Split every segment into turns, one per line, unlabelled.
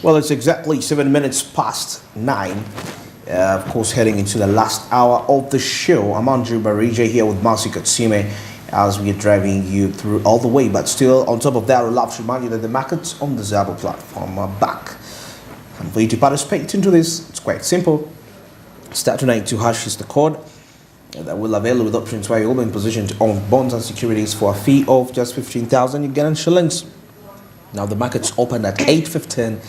Well, it's exactly 7 minutes past 9. Of course, heading into the last hour of the show. I'm Andrew Barija here with Marcy Katsime as we are driving you through all the way. But still, on top of that, I'd love to remind you that the markets on the Zabo platform are back. And for you to participate into this, it's quite simple. Star 292 hash is the code that will avail you with options where you'll be in position to own bonds and securities for a fee of just 15,000 Ugandan shillings. Now, the markets opened at 8:15.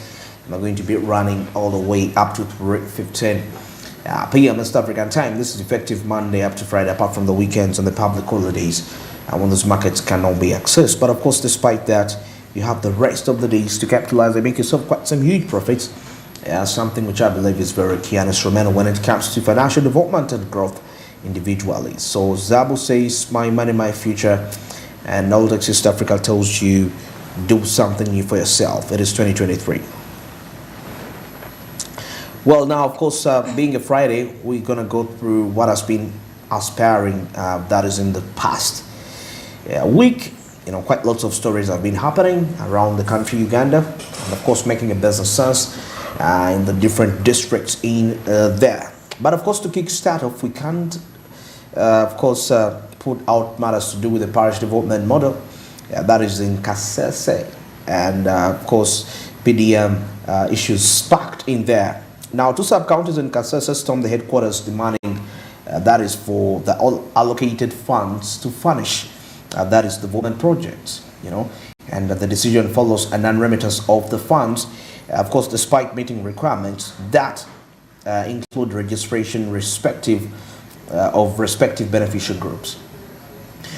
We're going to be running all the way up to 3:15 p.m. West African time. This is effective Monday up to Friday, apart from the weekends and the public holidays, when those markets cannot be accessed. But of course, despite that, you have the rest of the days to capitalize and make yourself quite some huge profits. Something which I believe is very key and instrumental when it comes to financial development and growth individually. So Zabo says, my money, my future, and Noltex East Africa tells you, do something new for yourself. It is 2023. Well, now, of course, being a Friday, we're going to go through what has been aspiring, that is in the past week. You know, quite lots of stories have been happening around the country, Uganda, and of course, making a business sense in the different districts in there. But of course, to kickstart off, we can't, of course, put out matters to do with the parish development model. That is in Kasese, and of course, PDM issues sparked in there. Now, two sub-counties in Kasese stormed the headquarters demanding that is for the all allocated funds to furnish that is the development project, you know, and the decision follows a non-remittance of the funds, of course, despite meeting requirements that include registration of respective beneficial groups.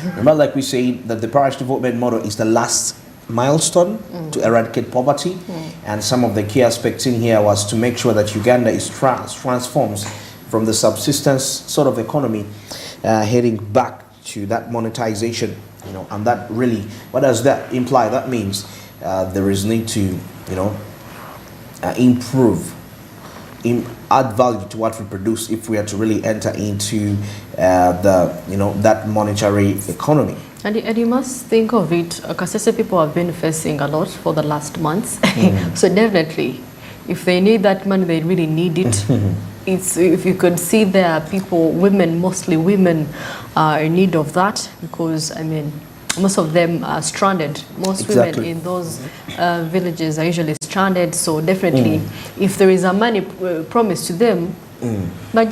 Remember, like we say, that the parish development model is the last milestone to eradicate poverty, and some of the key aspects in here was to make sure that Uganda is transforms from the subsistence sort of economy heading back to that monetization, you know, and that really, what does that imply? That means there is need to, you know, improve, add value to what we produce if we are to really enter into the, you know, that monetary economy.
And you must think of it, Kasese people have been facing a lot for the last months. So definitely, if they need that money, they really need it. It's, if you could see there are people, women, mostly women, are in need of that, because, I mean, most of them are stranded. Most women in those villages are usually stranded. So definitely, if there is a money promised to them, they'll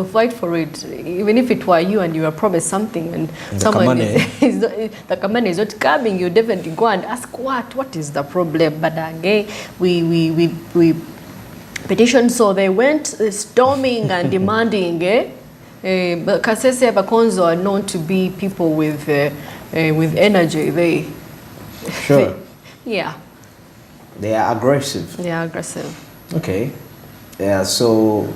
fight for it. Even if it were you and you were promised something and someone the money is not coming, you definitely go and ask what is the problem. But again, we petitioned, so they went storming and demanding. But Kasese Bakonzo are known to be people with energy. They
are aggressive.
They are aggressive.
Okay. Yeah, so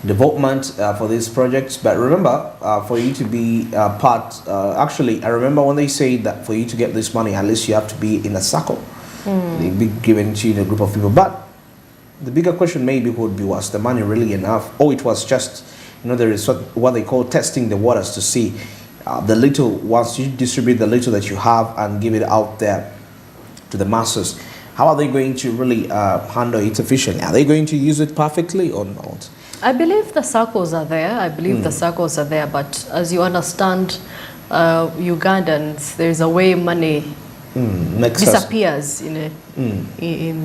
development for these projects, but remember, for you to be part, actually, I remember when they say that for you to get this money, at least you have to be in a circle. They be given to you in a group of people. But the bigger question maybe would be, was the money really enough? Or it was just, you know, there is what they call testing the waters to see the little, once you distribute the little that you have and give it out there to the masses, how are they going to really handle it efficiently? Are they going to use it perfectly or not?
I believe the circles are there. The circles are there. But as you understand, Ugandans, there's a way money disappears in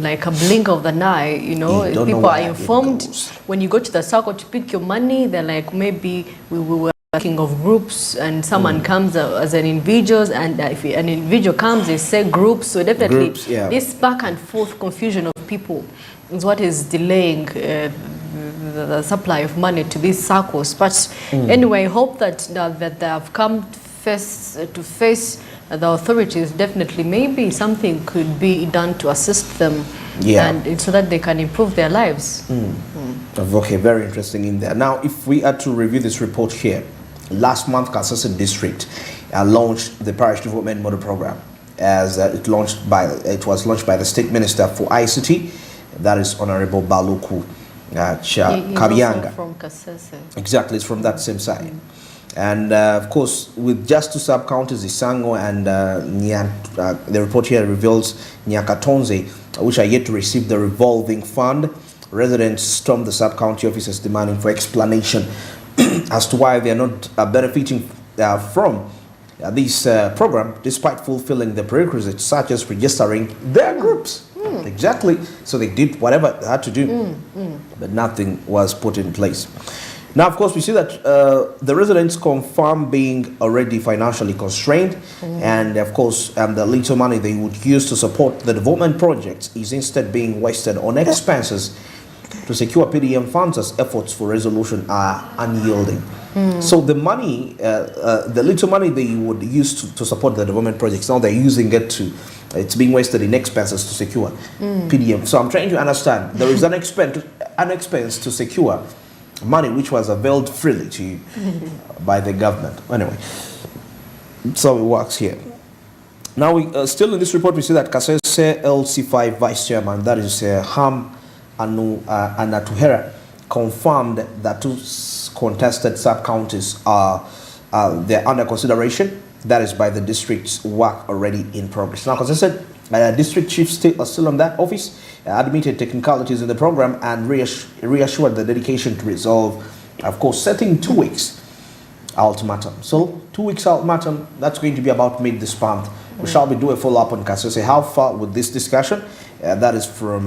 like a blink of an eye. You know, people are informed. When you go to the circle to pick your money, they're like, maybe we were working of groups, and someone comes as an individual, and if an individual comes, they say groups. So definitely, this back and forth confusion of people is what is delaying the supply of money to these circles. But anyway, I hope that they have come to face the authorities. Definitely, maybe something could be done to assist them, and so that they can improve their lives.
Okay, very interesting in there. Now, if we are to review this report here, last month, Kasese District launched the Parish Development Model Program, as it was launched by the State Minister for ICT, that is Honorable Baluku. Kabianga.
From Kasese.
Exactly, it's from that same side. And of course, with just 2 sub-counties, Isango and the report here reveals Nyakatonze, which are yet to receive the revolving fund. Residents stormed the sub-county offices demanding for explanation as to why they are not benefiting from this program, despite fulfilling the prerequisites such as registering their groups. Exactly. So they did whatever they had to do, but nothing was put in place. Now, of course, we see that the residents confirm being already financially constrained, and of course, the little money they would use to support the development projects is instead being wasted on expenses to secure PDM funds as efforts for resolution are unyielding. So the money, the little money they would use to support the development projects, now they're using it to, it's being wasted in expenses to secure PDM. So I'm trying to understand, there is an expense to secure money which was availed freely to you by the government. Anyway, so it works here. Now, we still in this report, we see that Kasese LC5 Vice Chairman, that is Ham Anatuhera, confirmed that 2 contested sub-counties are they're under consideration. That is by the district's work already in progress. Now, as I said, district chiefs still on that office admitted technicalities in the program and reassured the dedication to resolve, of course, setting 2 weeks ultimatum. So 2 weeks ultimatum, that's going to be about mid this month. We shall be doing a follow-up on Kasese. How far with this discussion? That is from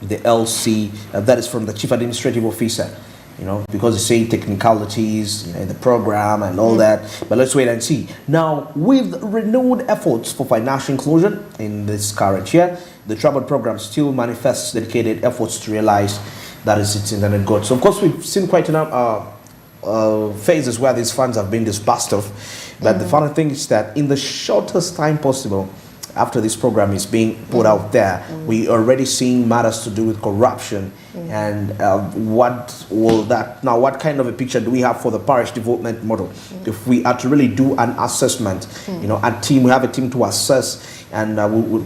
the LC, that is from the Chief Administrative Officer, you know, because they say technicalities, you know, in the program and all that. But let's wait and see. Now, with renewed efforts for financial inclusion in this current year, the Troubled program still manifests dedicated efforts to realize that is its intended goal. So, of course, we've seen quite enough phases where these funds have been disbursed of. But the funny thing is that in the shortest time possible, after this program is being put out there, we already seeing matters to do with corruption. And what will that, now what kind of a picture do we have for the parish development model? If we are to really do an assessment, you know, we have a team to assess, and we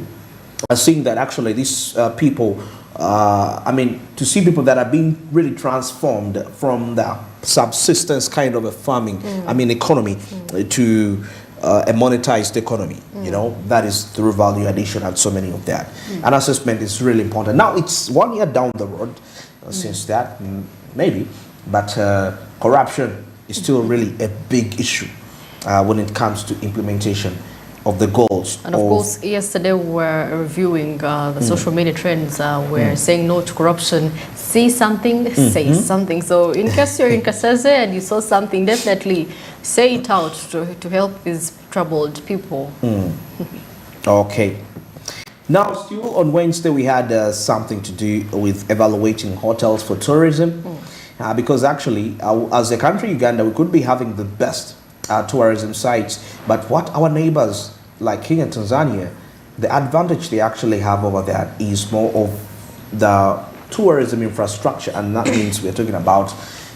are seeing that actually these people, I mean, to see people that are being really transformed from the subsistence kind of a farming, I mean, economy to a monetized economy, you know, that is through value addition and so many of that. An assessment is really important. Now, it's 1 year down the road since that, maybe, but corruption is still really a big issue when it comes to implementation of the goals.
And of course, yesterday we were reviewing the social media trends. We're saying no to corruption. See something, say something. So in case you're in Kasese and you saw something, definitely say it out to help these troubled people.
Okay. Now, still on Wednesday, we had something to do with evaluating hotels for tourism. Because actually, as a country, Uganda, we could be having the best tourism sites. But what our neighbors like Kenya and Tanzania, the advantage they actually have over there is more of the tourism infrastructure. And that means we're talking about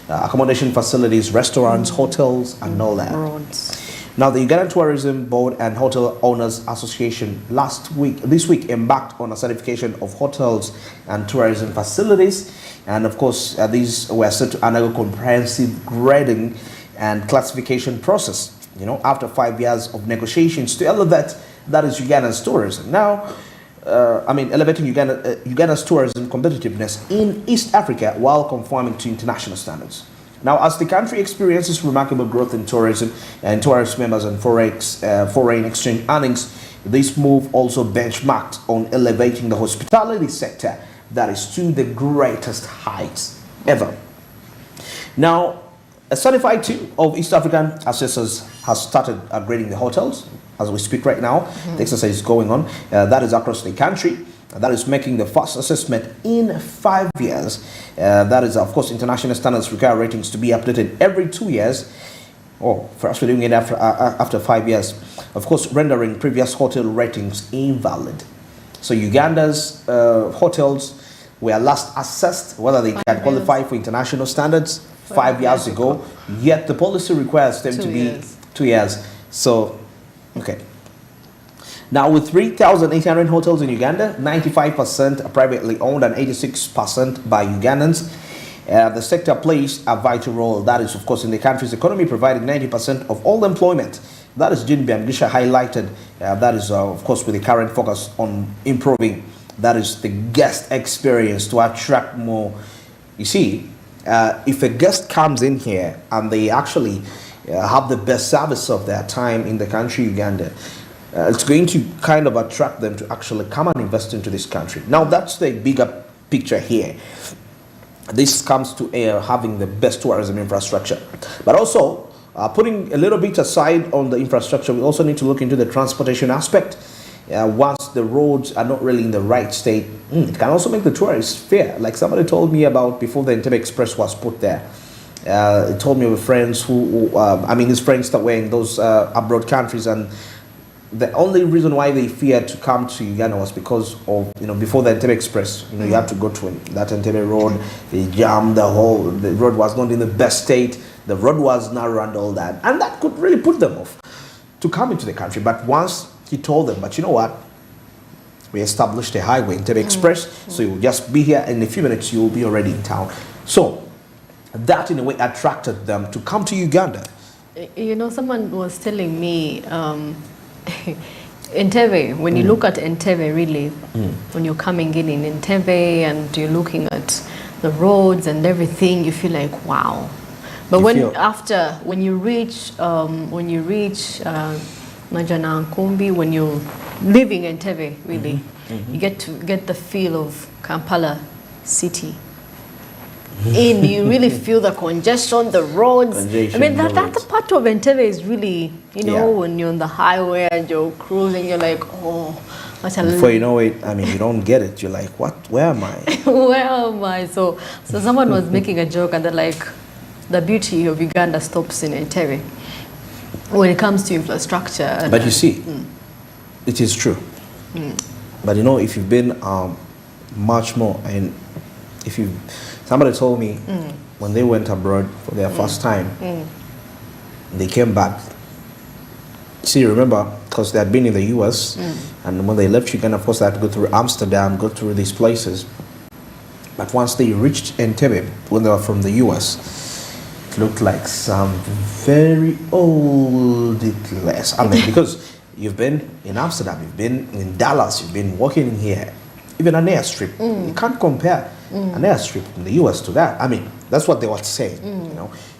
accommodation facilities, restaurants, hotels, and all that. Now, the Uganda Tourism Board and Hotel Owners Association this week embarked on a certification of hotels and tourism facilities. And of course, these were set to undergo comprehensive grading and classification process, you know, after 5 years of negotiations to elevate, that is Uganda's tourism. Now, elevating Uganda's tourism competitiveness in East Africa while conforming to international standards. Now, as the country experiences remarkable growth in tourism and tourist members and foreign exchange earnings, this move also benchmarked on elevating the hospitality sector, that is to the greatest heights ever. Now, a certified team of East African assessors has started grading the hotels as we speak right now. The exercise is going on. That is across the country. That is making the first assessment in 5 years. That is, of course, international standards require ratings to be updated every 2 years. For us, we're doing it after 5 years. Of course, rendering previous hotel ratings invalid. So Uganda's hotels were last assessed whether they can qualify for international standards 5 years ago. Yet the policy requires them to be 2 years. So, okay. Now, with 3,800 hotels in Uganda, 95% are privately owned and 86% by Ugandans, the sector plays a vital role. That is, of course, in the country's economy, providing 90% of all employment. That is Jin Biamgisha highlighted. That is, of course, with the current focus on improving, that is the guest experience to attract more. You see, if a guest comes in here and they actually have the best service of their time in the country, Uganda, it's going to kind of attract them to actually come and invest into this country. Now, that's the bigger picture here. This comes to having the best tourism infrastructure. But also, putting a little bit aside on the infrastructure, we also need to look into the transportation aspect. Once the roads are not really in the right state, it can also make the tourists fear. Like somebody told me about before the Entebbe Express was put there. He told me of friends his friends that were in those abroad countries, and the only reason why they feared to come to Uganda was because of, before the Entebbe Express, you have to go to that Entebbe road, they jammed the road was not in the best state, the road was narrow and all that, and that could really put them off to come into the country. But once he told them, but you know what, we established a highway, Entebbe Express, so you'll just be here, in a few minutes you'll be already in town. So that in a way attracted them to come to Uganda.
Someone was telling me, Entebbe, when you look at Entebbe, really, when you're coming in Entebbe and you're looking at the roads and everything, you feel like, wow. But when you reach Majana Nkumbi, when you're living in Entebbe, really, you get the feel of Kampala city. And you really feel the congestion, the roads. That part of Entebbe is really, when you're on the highway and you're cruising, you're like, oh,
before you know it, you don't get it. You're like, what? Where am I?
Where am I? So someone was making a joke, and they're like, the beauty of Uganda stops in Entebbe when it comes to infrastructure.
But you see, it is true. But if you've been much more, and somebody told me when they went abroad for their first time, they came back. See, remember, because they had been in the US, and when they left Uganda, of course, they had to go through Amsterdam, go through these places. But once they reached Entebbe, when they were from the US, it looked like some very old place. Because you've been in Amsterdam, you've been in Dallas, you've been working in here, even an airstrip. You can't compare an airstrip in the US to that. That's what they were saying,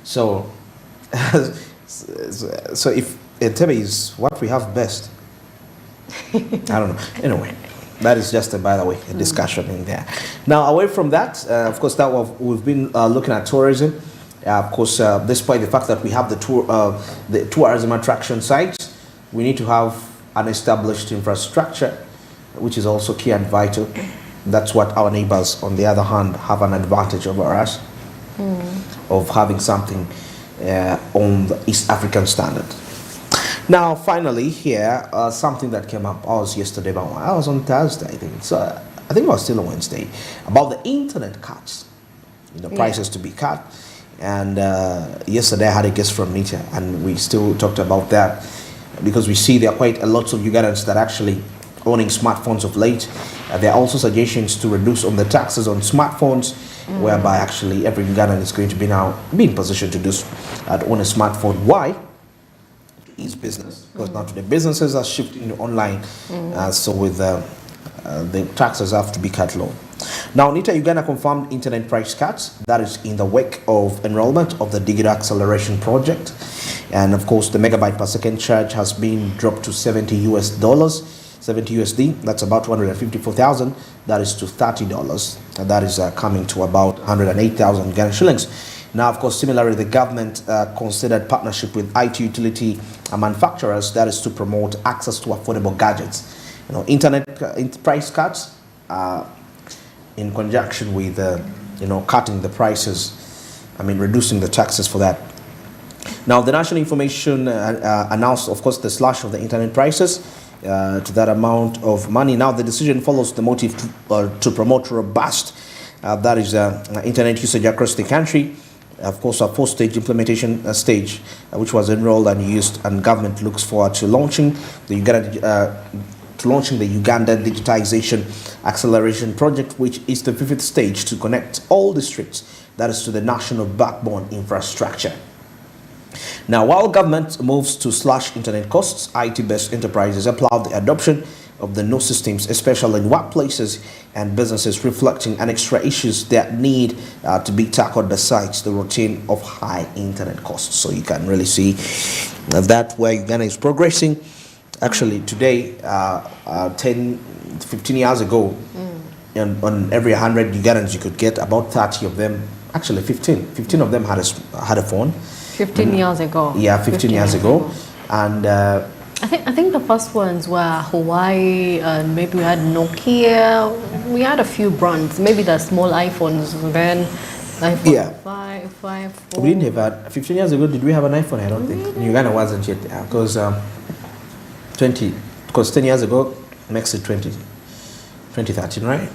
So, so if Entebbe is what we have best, I don't know. Anyway, that is just, by the way, a discussion in there. Now, away from that, of course, we've been looking at tourism. Of course, despite the fact that we have the tourism attraction sites, we need to have an established infrastructure, which is also key and vital. That's what our neighbors, on the other hand, have an advantage over us of having something on the East African standard. Now, finally, here, something that came up. I was on Thursday, I think. So I think it was still on Wednesday, about the internet cuts, prices to be cut. And yesterday I had a guest from Nita, and we still talked about that, because we see there are quite a lot of Ugandans that actually owning smartphones of late. There are also suggestions to reduce on the taxes on smartphones, whereby actually every Ugandan is going to be now in position to own a smartphone. Why? It's business, because now the businesses are shifting online, so with the taxes have to be cut low. Now, NITA Uganda confirmed internet price cuts. That is in the wake of enrollment of the Digital Acceleration Project. And of course, the megabyte per second charge has been dropped to $70 USD. That's about 254,000. That is to $30. And that is coming to about 108,000 Ghana shillings. Now, of course, similarly, the government considered partnership with IT utility manufacturers. That is to promote access to affordable gadgets. Internet price cuts in conjunction with cutting the prices, reducing the taxes for that. Now, the National Information announced, of course, the slash of the internet prices to that amount of money. Now, the decision follows the motive to promote robust, internet usage across the country. Of course, a 4-stage implementation stage, which was enrolled and used, and government looks forward to launching the Uganda to launching the Uganda Digitization Acceleration Project, which is the 5th stage to connect all districts, that is to the national backbone infrastructure. Now, while government moves to slash internet costs, IT-based enterprises applaud the adoption of the new systems, especially in workplaces and businesses, reflecting an extra issues that need to be tackled besides the routine of high internet costs. So you can really see that where Uganda is progressing. Actually, today, 15 years ago, on every 100 Ugandans, you could get about 30 of them, actually 15 of them had a phone.
15 years ago.
Yeah, 15 years ago. And
I think the first ones were Hawaii, and maybe we had Nokia. We had a few brands. Maybe the small iPhones then. iPhone 5, 4.
We didn't have 15 years ago. Did we have an iPhone? I don't think. Uganda wasn't yet, because 10 years ago makes it 2013, right?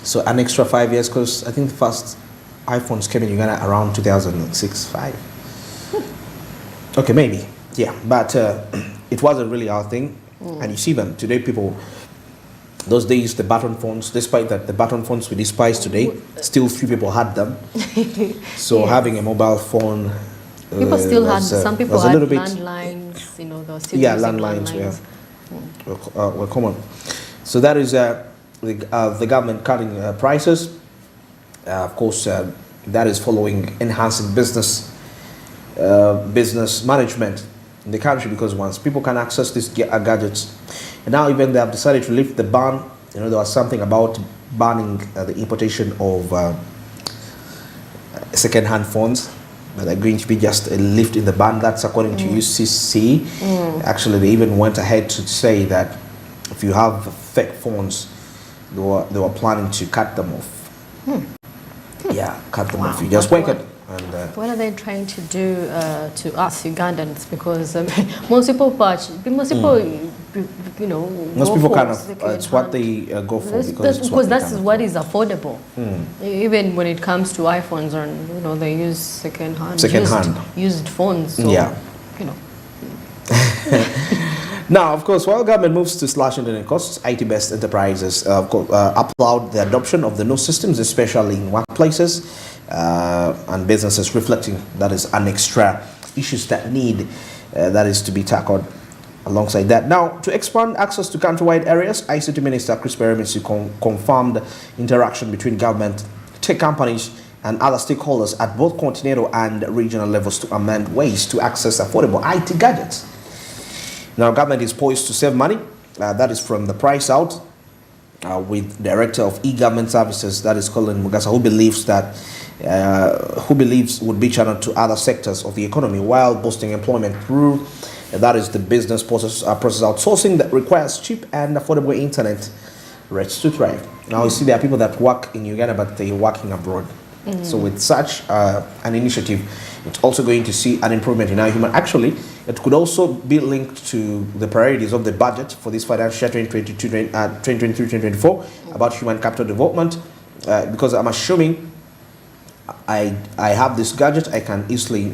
So an extra 5 years, because I think the first iPhones came in Uganda around 2006, 5. Okay, maybe, yeah, but it wasn't really our thing. And you see them today, people, those days, the button phones, despite that the button phones we despise today, still few people had them. So having a mobile phone,
people still had, some people had landlines, you know, those
landlines were common. So that is the government cutting prices. Of course, that is following enhancing business management in the country, because once people can access these gadgets, and now even they have decided to lift the ban. You know, there was something about banning the importation of second-hand phones, but they're going to be just a lift in the ban. That's according to UCC. Actually, they even went ahead to say that if you have fake phones, they were planning to cut them off. Yeah, cut them off. You just wake up. And,
what are they trying to do to us Ugandans? Because most people, you know,
most people kind of it's what they go for,
because that's what is affordable. Even when it comes to iPhones, or you know, they use second-hand used phones. So, you know.
Now, of course, while government moves to slash internet costs, IT-based enterprises applaud the adoption of the new systems, especially in workplaces and businesses, reflecting that is an extra issues that need that is to be tackled alongside that. Now, to expand access to countrywide areas, ICT Minister Chris Peremisi confirmed interaction between government, tech companies, and other stakeholders at both continental and regional levels to amend ways to access affordable IT gadgets. Now, government is poised to save money. That is from the price out. With Director of E-Government Services, that is Colin Mugasa, who believes would be channeled to other sectors of the economy while boosting employment through that is the business process outsourcing that requires cheap and affordable internet rates to thrive. Now, you see, there are people that work in Uganda, but they're working abroad. So with such an initiative, it's also going to see an improvement in our human. Actually, it could also be linked to the priorities of the budget for this financial year 2023-2024 about human capital development, because I'm assuming I have this gadget, I can easily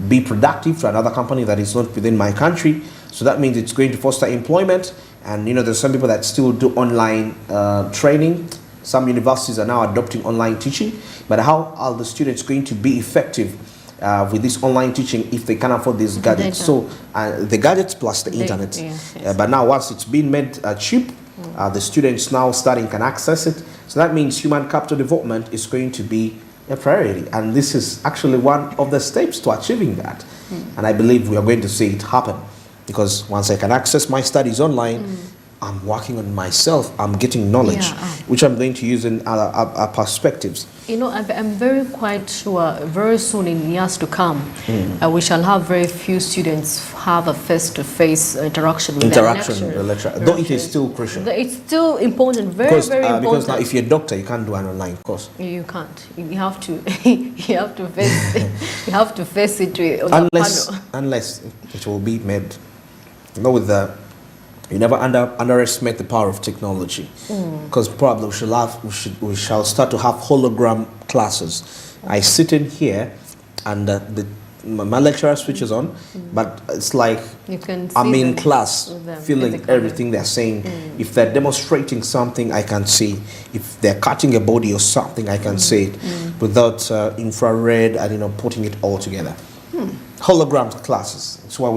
be productive to another company that is not within my country. So that means it's going to foster employment. And you know, there's some people that still do online training. Some universities are now adopting online teaching, but how are the students going to be effective with this online teaching if they can afford these gadgets? So the gadgets plus the internet. But now once it's been made cheap, the students now can access it. So that means human capital development is going to be a priority. And this is actually one of the steps to achieving that. And I believe we are going to see it happen, because once I can access my studies online, I'm working on myself, I'm getting knowledge, which I'm going to use in other perspectives. You know,
I'm very quite sure very soon in years to come, we shall have very few students have a face-to-face interaction with the lecturer.
Though it is still crucial.
It's still important, very important.
Because now if you're a doctor, you can't do an online course.
You can't. You have to face you have to face it
unless it will be made, you know, with the. You never underestimate the power of technology, because probably we shall start to have hologram classes. I sit in here, and the my lecturer switches on, but it's like
You can see
I'm in
them
class,
with them
feeling
physically.
everything they're saying. If they're demonstrating something, I can see. If they're cutting a body or something, I can see it without infrared and putting it all together. Hologram classes. It's why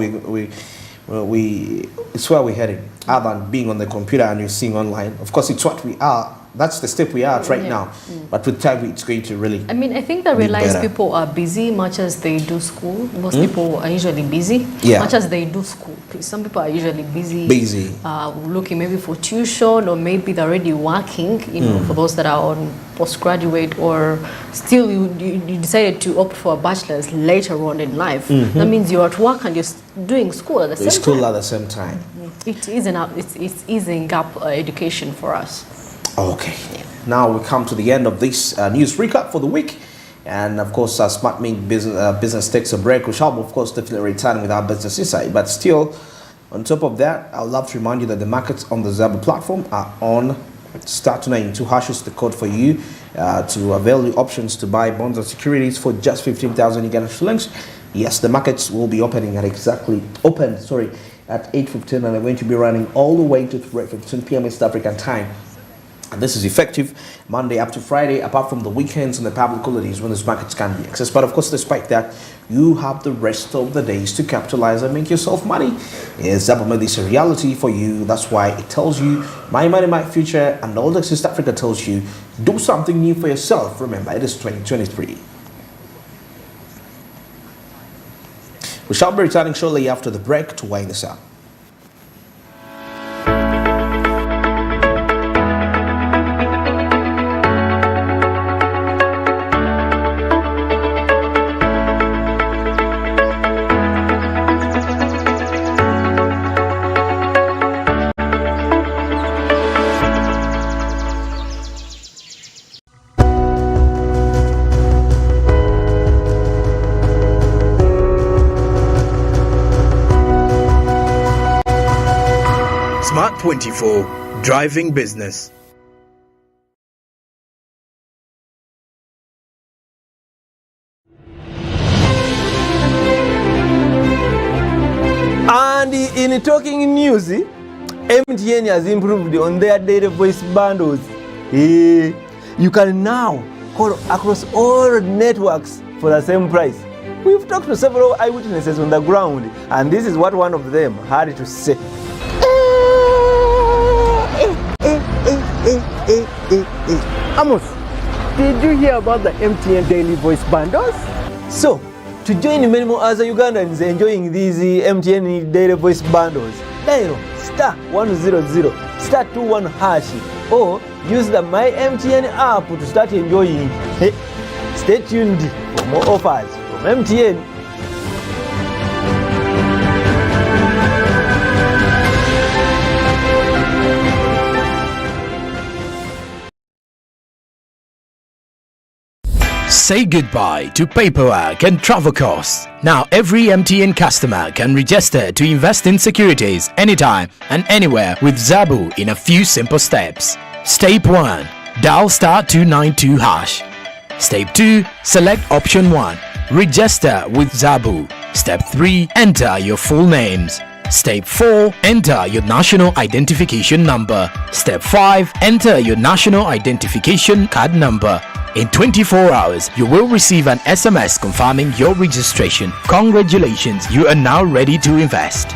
it's where we're heading. Other than being on the computer and you're seeing online. Of course, it's what we are. That's the step we are at right now. But with time, it's going to really.
I mean, I think they realize people are busy much as they do school. Most people are usually busy much as they do school. Some people are usually busy. Looking maybe for tuition, or maybe they're already working. For those that are on postgraduate, or still you decided to opt for a bachelor's later on in life. That means you're at work and you're doing school at the same time.
School at the same time.
It's easing up education for us.
Okay. Now we come to the end of this news recap for the week. And of course, Smart Mint business takes a break. We shall, of course, definitely return with our business insight. But still, on top of that, I'd love to remind you that the markets on the Zabu platform are on. Start tonight in 2 hashes, the code for you to avail the options to buy bonds and securities for just 15,000 Uganda shillings. Yes, the markets will be opening at at 8:15, and they're going to be running all the way to 3:15 p.m. East African time. And this is effective Monday up to Friday, apart from the weekends and the public holidays when these markets can be accessed. But of course, despite that, you have the rest of the days to capitalize and make yourself money. Yes, Zabu made this a reality for you. That's why it tells you, my money, my future, and all that East Africa tells you, do something new for yourself. Remember, it is 2023. We shall be returning shortly after the break to wind this up.
Smart 24, driving business.
And in talking news, MTN has improved on their data voice bundles. You can now call across all networks for the same price. We've talked to several eyewitnesses on the ground, and this is what one of them had to say. Amos, did you hear about the MTN daily voice bundles? So, to join many more other Ugandans enjoying these MTN daily voice bundles, dial *100 *21 hash or use the My MTN app to start enjoying. Stay tuned for more offers from MTN.
Say goodbye to paperwork and travel costs. Now every MTN customer can register to invest in securities anytime and anywhere with Zabu in a few simple steps. Step 1. Dial *292 hash. Step 2. Select option 1. Register with Zabu. Step 3. Enter your full names. Step 4. Enter your national identification number. Step 5. Enter your national identification card number. In 24 hours, you will receive an SMS confirming your registration. Congratulations, you are now ready to invest.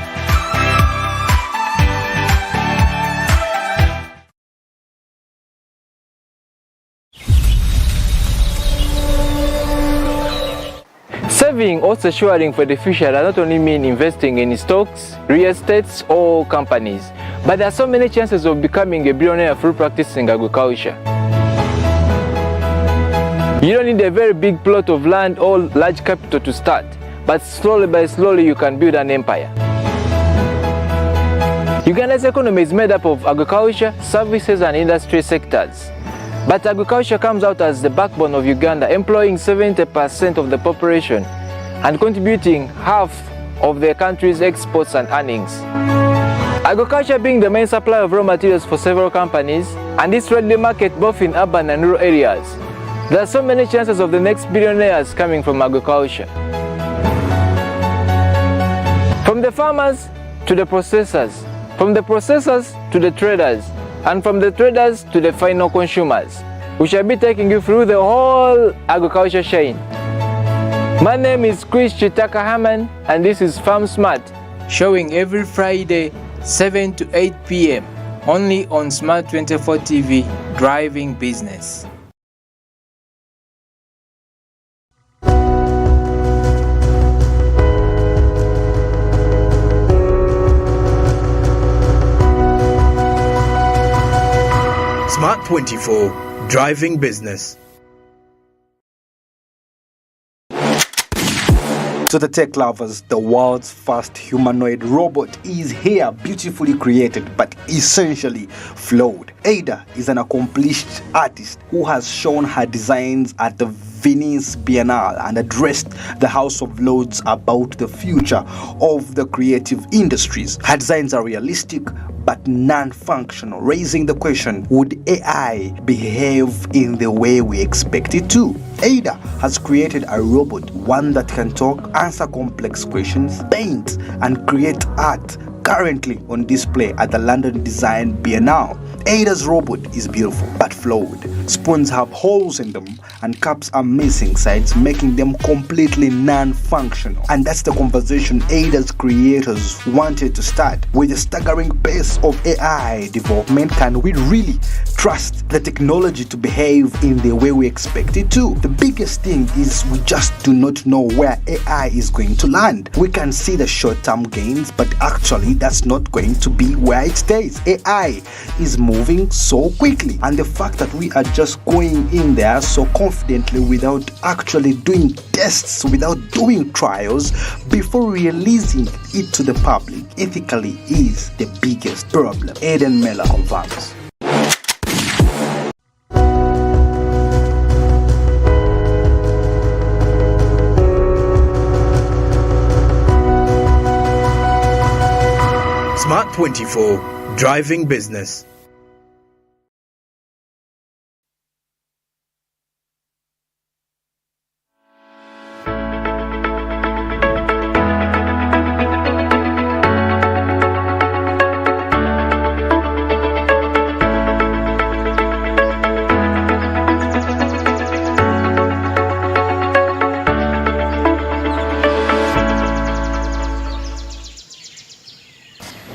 Saving or securing for the future does not only mean investing in stocks, real estates, or companies, but there are so many chances of becoming a billionaire through practicing agriculture. You don't need a very big plot of land or large capital to start, but slowly by slowly you can build an empire. Uganda's economy is made up of agriculture, services and industry sectors. But agriculture comes out as the backbone of Uganda, employing 70% of the population and contributing half of the country's exports and earnings. Agriculture being the main supplier of raw materials for several companies, and it's readily marketed both in urban and rural areas. There are so many chances of the next billionaires coming from agriculture. From the farmers to the processors, from the processors to the traders, and from the traders to the final consumers. We shall be taking you through the whole agriculture chain. My name is Chris Chitaka Haman, and this is Farm Smart, showing every Friday 7 to 8 p.m. only on Smart 24 TV, driving business.
Smart 24, driving business.
To the tech lovers, the world's first humanoid robot is here, beautifully created but essentially flawed. Ada is an accomplished artist who has shown her designs at the Venice Biennale and addressed the House of Lords about the future of the creative industries. Her designs are realistic but non-functional, raising the question, would AI behave in the way we expect it to? Ada has created a robot, one that can talk, answer complex questions, paint, and create art, currently on display at the London Design Biennale. Ada's robot is beautiful but flawed. Spoons have holes in them and cups are missing sides, making them completely non-functional. And that's the conversation Ada's creators wanted to start. With the staggering pace of AI development, can we really trust the technology to behave in the way we expect it to? The biggest thing is we just do not know where AI is going to land. We can see the short-term gains, but actually that's not going to be where it stays. AI is moving so quickly, and the fact that we are just going in there so confidently without actually doing tests, without doing trials before releasing it to the public ethically is the biggest problem. Aiden Miller confirms.
Smart 24, driving business.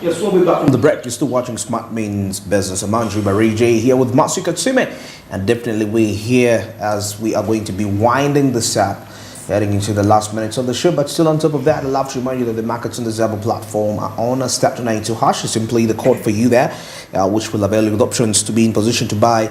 Yes, we'll be back from the break. You're still watching Smart Means Business. I'm Andrew Marie here with Matsu Katsume. And definitely we're here as we are going to be winding this up, heading into the last minutes of the show. But still on top of that, I'd love to remind you that the markets on the Zabo platform are on a step to 92 hash. Simply the code for you there, which will avail you with options to be in position to buy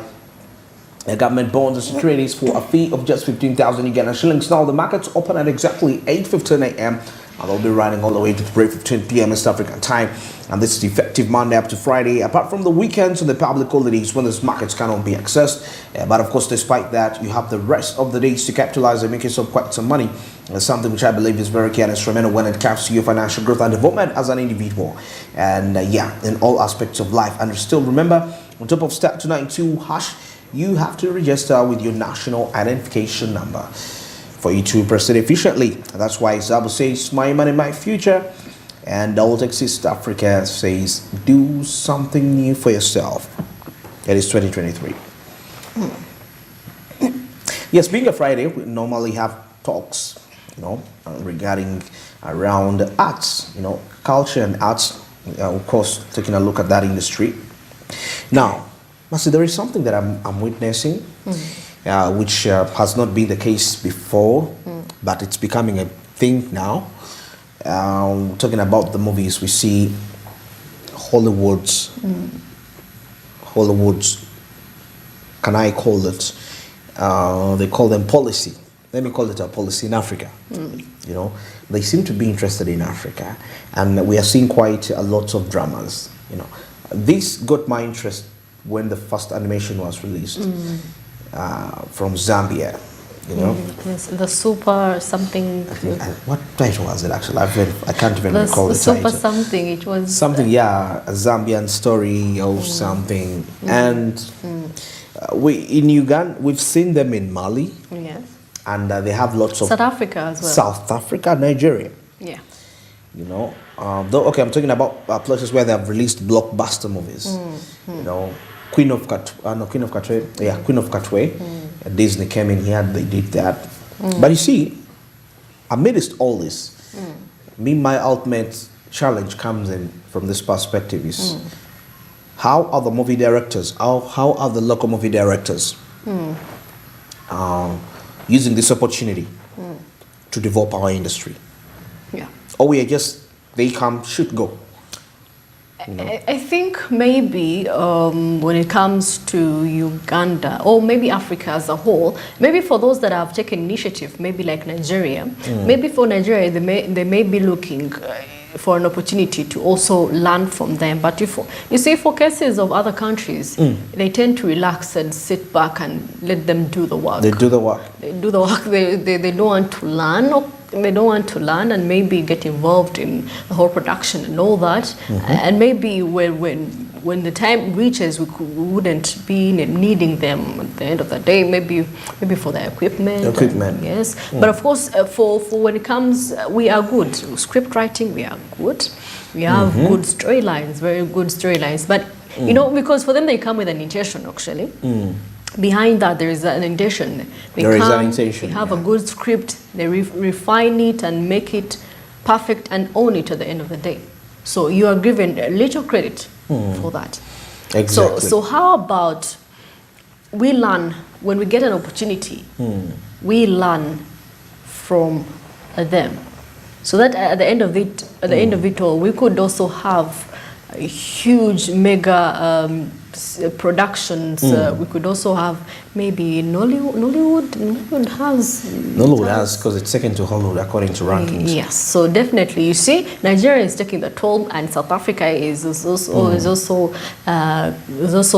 government bonds and securities for a fee of just 15,000 Ugandan shillings. Now the markets open at exactly 8:15 a.m. and they'll be running all the way to 3:15 p.m. East African time. And this is effective Monday up to Friday, apart from the weekends and the public holidays when these markets cannot be accessed. But of course, despite that, you have the rest of the days to capitalize and make yourself quite some money. Something which I believe is very key and instrumental when it comes to your financial growth and development as an individual. And in all aspects of life. And still remember, on top of step 292 hash, you have to register with your national identification number for you to proceed efficiently. And that's why Zabo says, my money, my future. And Old East Africa says, do something new for yourself. It is 2023. Yes, being a Friday, we normally have talks, regarding around arts, culture and arts. Of course, taking a look at that industry. Now, Masi, there is something that I'm witnessing, which has not been the case before, but it's becoming a thing now. Talking about the movies, we see Hollywood's, can I call it, they call them policy. Let me call it a policy in Africa. They seem to be interested in Africa, and we are seeing quite a lot of dramas. This got my interest when the first animation was released from Zambia.
Yes, the super something.
What title was it actually? I can't even recall the title.
Super something. It was
something. A Zambian story or something. And we in Uganda, we've seen them in Mali.
Yes.
And they have lots of
South Africa as well.
South Africa, Nigeria.
Yeah.
You know, though, okay, I'm talking about places where they have released blockbuster movies. You know, Queen of Katwe. Yeah, Queen of Katwe. Disney came in here, they did that. But you see, amidst all this, my ultimate challenge comes in from this perspective is how are the movie directors, how are the local movie directors using this opportunity to develop our industry?
Yeah.
Or we are just, they come, shoot, go. You know?
I think maybe when it comes to Uganda, or maybe Africa as a whole, maybe for those that have taken initiative, maybe like Nigeria, maybe for Nigeria they may be looking for an opportunity to also learn from them. But you see, for cases of other countries, they tend to relax and sit back and let them do the work.
They do the work.
They do the work. They don't want to learn. Or they don't want to learn and maybe get involved in the whole production and all that. And maybe when the time reaches, we wouldn't be needing them at the end of the day. Maybe for the equipment. Yes. But of course, for when it comes, we are good. Script writing, we are good. We have good storylines, very good storylines. But you know, because for them they come with an intention actually. Behind that, there is an intention. They have a good script, they refine it and make it perfect and own it at the end of the day. So you are given a little credit for that.
Exactly.
So how about we learn when we get an opportunity, we learn from them. So that at the end of it all, we could also have a huge mega productions. We could also have maybe Nollywood has
because it's second to Hollywood according to rankings.
Yes, so definitely you see Nigeria is taking the toll, and South Africa is also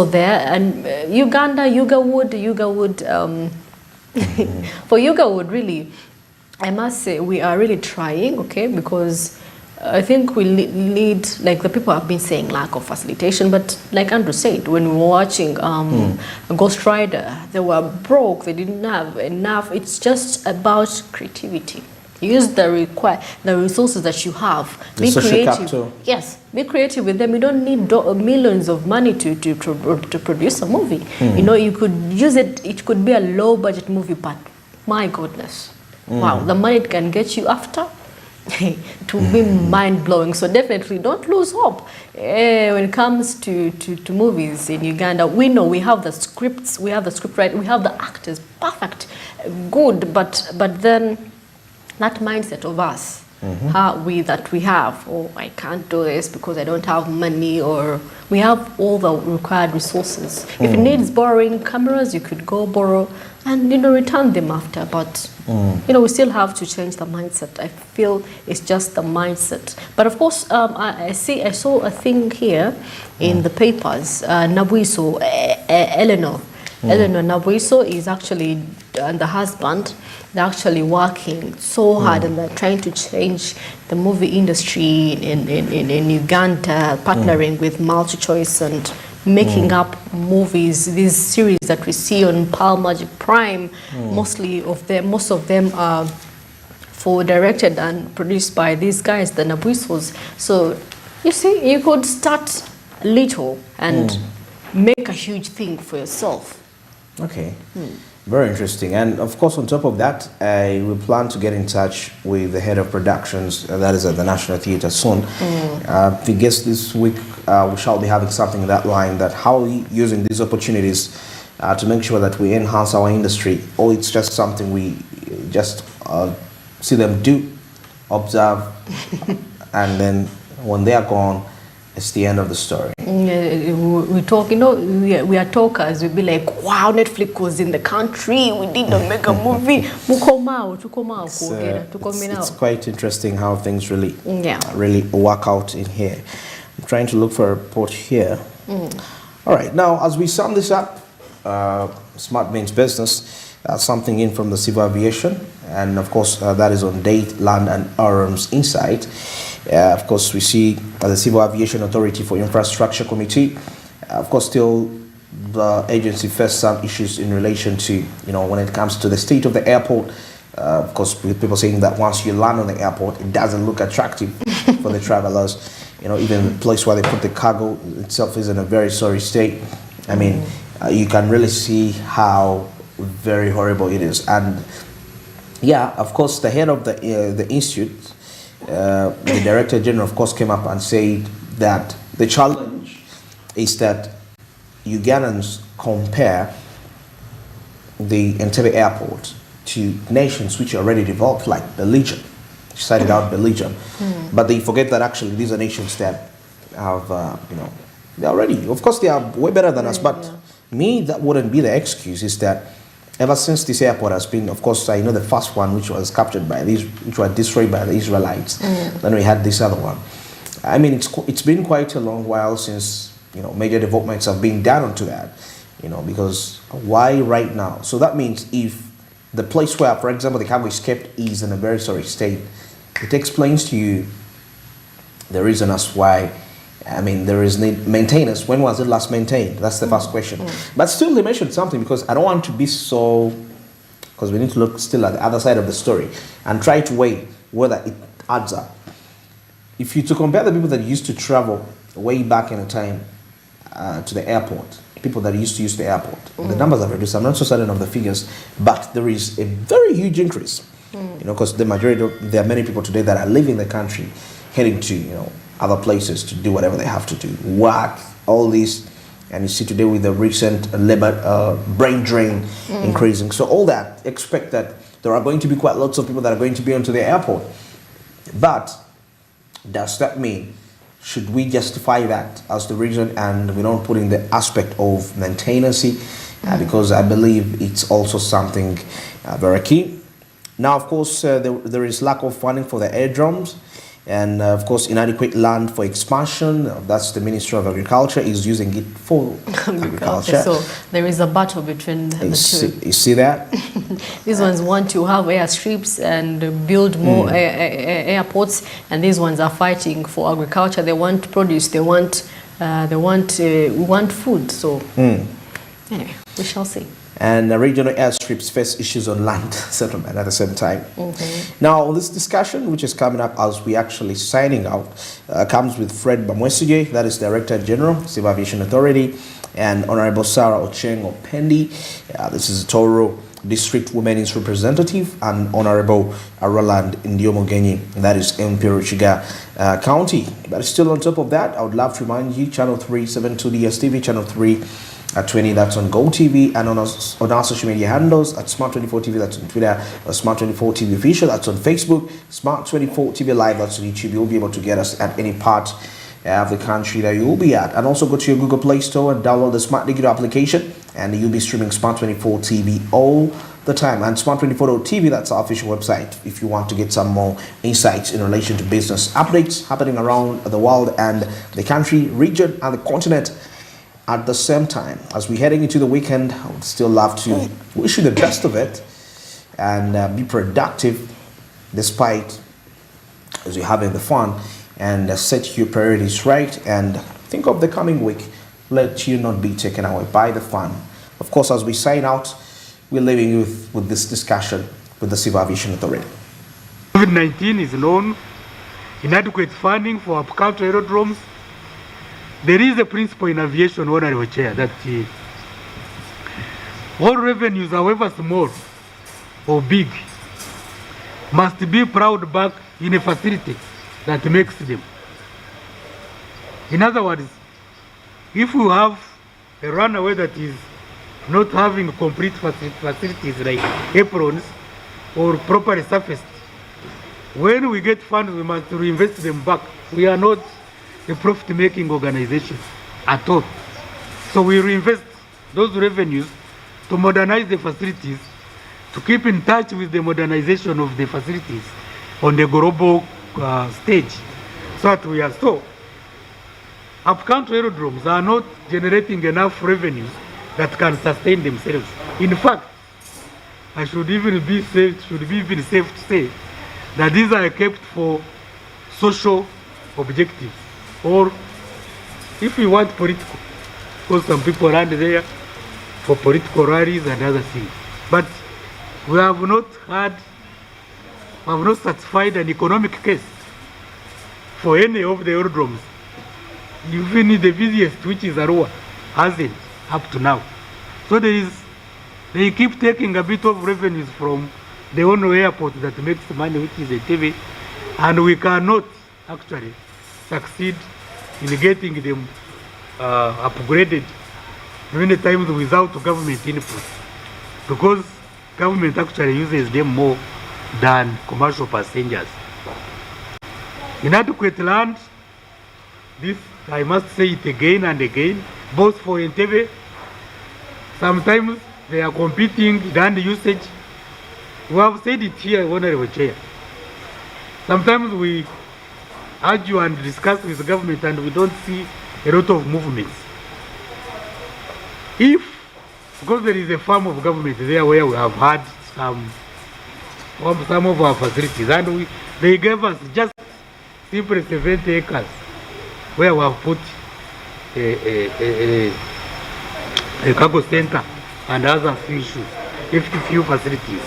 there, and Yugawood for Yugawood, really I must say we are really trying, okay, because I think we need, like the people have been saying, lack of facilitation, but like Andrew said, when we were watching Ghost Rider, they were broke, they didn't have enough. It's just about creativity. Use the resources that you have. Be creative. Capital. Yes, be creative with them. You don't need millions of money to produce a movie. You know, you could use it. It could be a low budget movie, but my goodness, wow, the money it can get you after. To be mind-blowing. So definitely don't lose hope when it comes to movies in Uganda. We know we have the scripts, we have the script writing, we have the actors, perfect, good, but then that mindset of us, we have, oh, I can't do this because I don't have money, or we have all the required resources. If it needs borrowing cameras, you could go borrow and return them after, but we still have to change the mindset. I feel it's just the mindset. But of course, I saw a thing here in the papers. Nabuiso, Eleanor Nabuiso is actually, and the husband, they're actually working so hard and they're trying to change the movie industry in Uganda, partnering with MultiChoice and making up movies, these series that we see on Pearl Magic Prime. Most of them are directed and produced by these guys, the Nabuisos. So you see, you could start little and make a huge thing for yourself.
Okay. Very interesting. And of course, on top of that, we plan to get in touch with the head of productions, that is at the National Theatre soon. I guess this week we shall be having something in that line, that how are we using these opportunities to make sure that we enhance our industry, or it's just something we just see them do, observe, and then when they are gone, it's the end of the story.
We talk, we are talkers. We'll be like, wow, Netflix was in the country. We did a mega movie.
It's quite interesting how things really work out in here. I'm trying to look for a report here. All right, now as we sum this up, Smart means business. Something in from the civil aviation, and of course that is on Date, Land and Arms Insight. Of course, we see the Civil Aviation Authority for Infrastructure Committee. Of course, still the agency faced some issues in relation to, when it comes to the state of the airport Of course, with people saying that once you land on the airport, it doesn't look attractive for the travelers. You know, even the place where they put the cargo itself is in a very sorry state. I mean, you can really see how very horrible it is. And yeah, of course, the head of the institute, the director general, of course, came up and said that the challenge is that Ugandans compare the Entebbe airport to nations which are already developed, like Belgium. She cited out Belgium, but they forget that actually these are nations that have, you know, they're already, of course, they are way better than us. But me, that wouldn't be the excuse. Is that ever since this airport has been, of course, I know the first one which was captured by these, which was destroyed by the Israelites. Then we had this other one. I mean, it's been quite a long while since, you know, major developments have been done onto that. You know, because why right now? So that means if the place where, for example, the cargo is kept is in a very sorry state, it explains to you the reason as why. I mean, there is need maintenance. When was it last maintained? That's the first question. But still, they mentioned something, because I don't want to be so, because we need to look still at the other side of the story and try to weigh whether it adds up. If you to compare the people that used to travel way back in the time to the airport, people that used to use the airport, the numbers have reduced. I'm not so certain of the figures, but there is a very huge increase. You know, because the majority there are many people today that are leaving the country, heading to, you know, other places to do whatever they have to do, work, all this. And you see today with the recent labor brain drain increasing. So all that, expect that there are going to be quite lots of people that are going to be onto the airport. But does that mean, should we justify that as the reason and we don't put in the aspect of maintenance? Because I believe it's also something very key. Now, of course, there is lack of funding for the airdromes. And of course, inadequate land for expansion. That's the Ministry of Agriculture is using it for agriculture.
So there is a battle between the two.
You see that?
These ones want to have airstrips and build more airports, and these ones are fighting for agriculture. They want produce. They want food. So anyway, we shall see.
And regional airstrips face issues on land settlement at the same time. Now, this discussion, which is coming up as we actually signing out, comes with Fred Bamwesige, that is Director General, Civil Aviation Authority, and Honorable Sarah Ocheng Opendi. This is Toro District Women's Representative, and Honorable Roland Ndiomogenyi, that is MP Ruchiga County. But still on top of that, I would love to remind you, Channel 372 DSTV, Channel 3 at 20, that's on GOTV, and on our social media handles at Smart24TV, that's on Twitter, Smart24TV Official, that's on Facebook, Smart24TV Live, that's on YouTube. You'll be able to get us at any part of the country that you'll be at. And also go to your Google Play Store and download the Smart Digital application, and you'll be streaming Smart24TV all the time. And Smart24.tv, that's our official website if you want to get some more insights in relation to business updates happening around the world and the country, region, and the continent. At the same time, as we're heading into the weekend, I would still love to wish you the best of it and be productive despite as you're having the fun, and set your priorities right and think of the coming week. Let you not be taken away by the fun. Of course, as we sign out, we're leaving you with this discussion with the Civil Aviation Authority.
COVID-19 is known, inadequate funding for up-country aerodromes. There is a principle in aviation, Honorable Chair, that all revenues, however small or big, must be plowed back in a facility that makes them. In other words, if you have a runaway that is not having complete facilities like aprons or properly surfaced, when we get funds, we must reinvest them back. We are not a profit-making organization at all. So we reinvest those revenues to modernize the facilities, to keep in touch with the modernization of the facilities on the global stage, so that we are so. Up-country aerodromes are not generating enough revenues that can sustain themselves. In fact, I should even be safe to say that these are kept for social objectives, or if we want political, because some people run there for political rallies and other things. But we have not had have not satisfied an economic case for any of the aerodromes. Even the busiest, which is Arua, hasn't up to now. So they keep taking a bit of revenues from the Ono airport that makes money, which is a TV, and we cannot actually succeed in getting them upgraded many times without government input, because government actually uses them more than commercial passengers. Inadequate land, this I must say it again and again, both for Entebbe. Sometimes they are competing land usage. We have said it here, Honorable Chair. Sometimes we argue and discuss with the government and we don't see a lot of movements. Because there is a farm of government there where we have had some of our facilities, and they gave us just simply 70 acres where we have put a cargo center and other few facilities.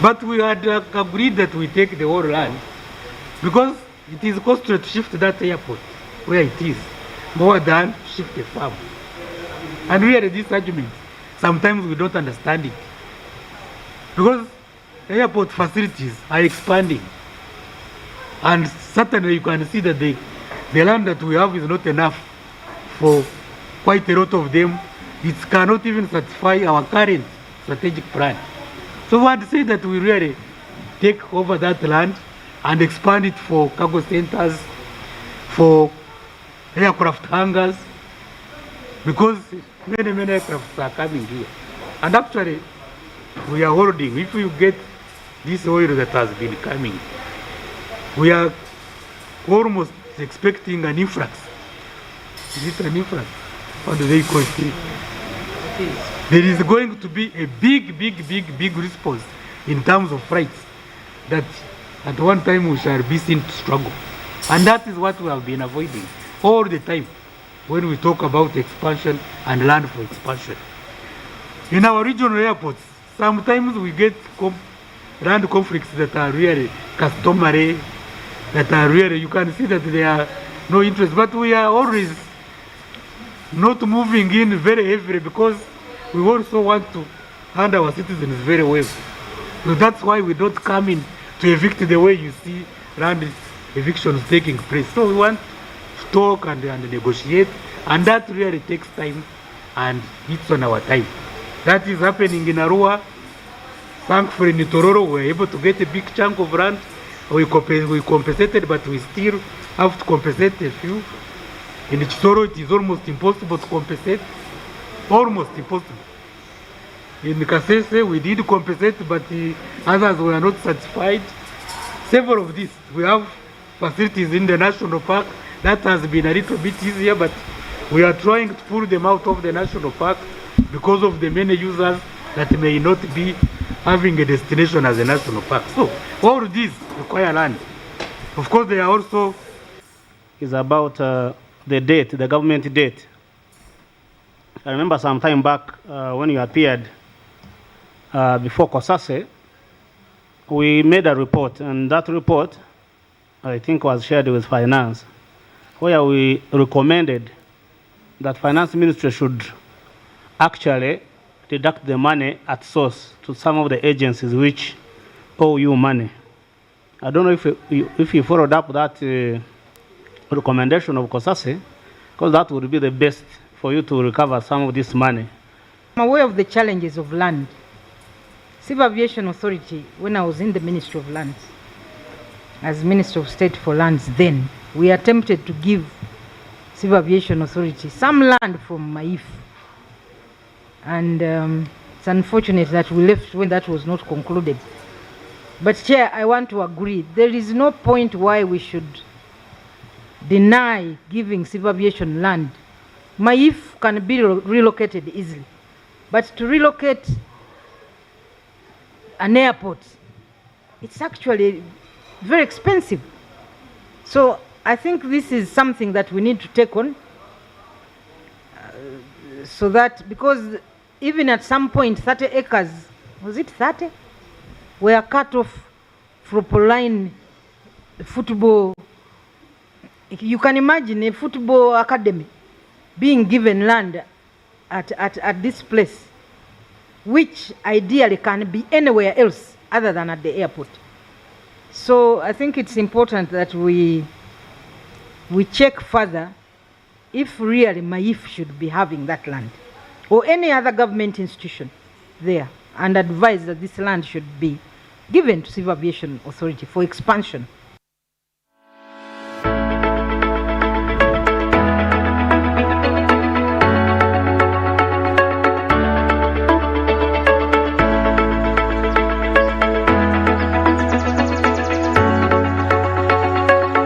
But we had agreed that we take the whole land because it is costly to shift that airport where it is more than to shift a farm. And really this argument, sometimes we don't understand it, because airport facilities are expanding, and certainly you can see that the land that we have is not enough for quite a lot of them. It cannot even satisfy our current strategic plan. So I'd say that we really take over that land and expand it for cargo centers, for aircraft hangars, because many aircrafts are coming here. And actually, we are holding, if you get this oil that has been coming, we are almost expecting an influx. Is it an influx? What do they call it? There is going to be a big response in terms of freights that at one time we shall be seen to struggle. And that is what we have been avoiding all the time when we talk about expansion and land for expansion. In our regional airports, sometimes we get land conflicts that are really customary, that are really, you can see that there are no interest, but we are always not moving in very heavily because we also want to handle our citizens very well. So that's why we don't come in to evict the way you see land evictions taking place. So we want to talk and negotiate, and that really takes time and it's on our time. That is happening in Arua. Thankfully in Tororo we were able to get a big chunk of land. We compensated, but we still have to compensate a few. In Chitoro it is almost impossible to compensate. Almost impossible. In Kasese we did compensate, but others were not satisfied. Several of these, we have facilities in the national park. That has been a little bit easier, but we are trying to pull them out of the national park because of the many users that may not be having a destination as a national park. So all of these require land. Of course, they are also
is about the debt, the government debt. I remember some time back when you appeared before Kosase, we made a report, and that report, I think, was shared with Finance, where we recommended that Finance Ministry should actually deduct the money at source to some of the agencies which owe you money. I don't know if you followed up that recommendation of Kosase, because that would be the best for you to recover some of this money.
I'm aware of the challenges of land. Civil Aviation Authority, when I was in the Ministry of Lands, as Minister of State for Lands then, we attempted to give Civil Aviation Authority some land from Maif. And it's unfortunate that we left when that was not concluded. But Chair, I want to agree, there is no point why we should deny giving Civil Aviation land. Maif can be relocated easily, but to relocate an airport, it's actually very expensive. So I think this is something that we need to take on, so that, because even at some point 30 acres, was it 30, were cut off Flopoline football. You can imagine a football academy being given land at this place, which ideally can be anywhere else other than at the airport. So I think it's important that we check further if really MAIF should be having that land or any other government institution there, and advise that this land should be given to Civil Aviation Authority for expansion.